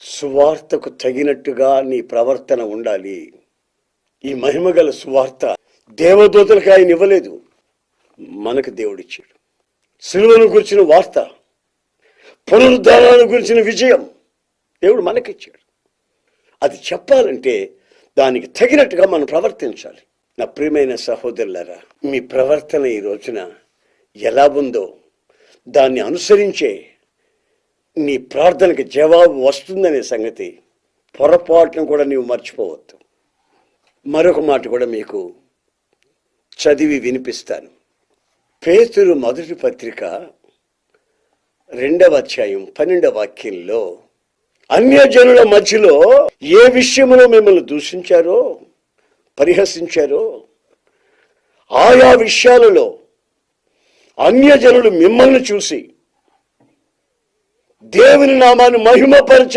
సువార్తకు తగినట్టుగా నీ ప్రవర్తన ఉండాలి. ఈ మహిమగల సువార్త దేవదూతలకు ఆయన ఇవ్వలేదు, మనకు దేవుడిచ్చాడు. సిలువను గురించిన వార్త, పునరుద్ధానాన్ని గురించిన విజయం దేవుడు మనకిచ్చాడు. అది చెప్పాలంటే దానికి తగినట్టుగా మనం ప్రవర్తించాలి. నా ప్రియమైన సహోదరులారా, మీ ప్రవర్తన ఈ రోజున ఎలా ఉందో దాన్ని అనుసరించే నీ ప్రార్థనకి జవాబు వస్తుందనే సంగతి పొరపాటును కూడా నీవు మర్చిపోవద్దు. మరొక మాట కూడా మీకు చదివి వినిపిస్తాను. పేతురు మొదటి పత్రిక 2వ అధ్యాయం 12వ వాక్యంలో, అన్యజనుల మధ్యలో ఏ విషయంలో మిమ్మల్ని దూషించారో, పరిహసించారో, ఆయా విషయాలలో అన్యజనులు మిమ్మల్ని చూసి దేవుని నామాన్ని మహిమపరచ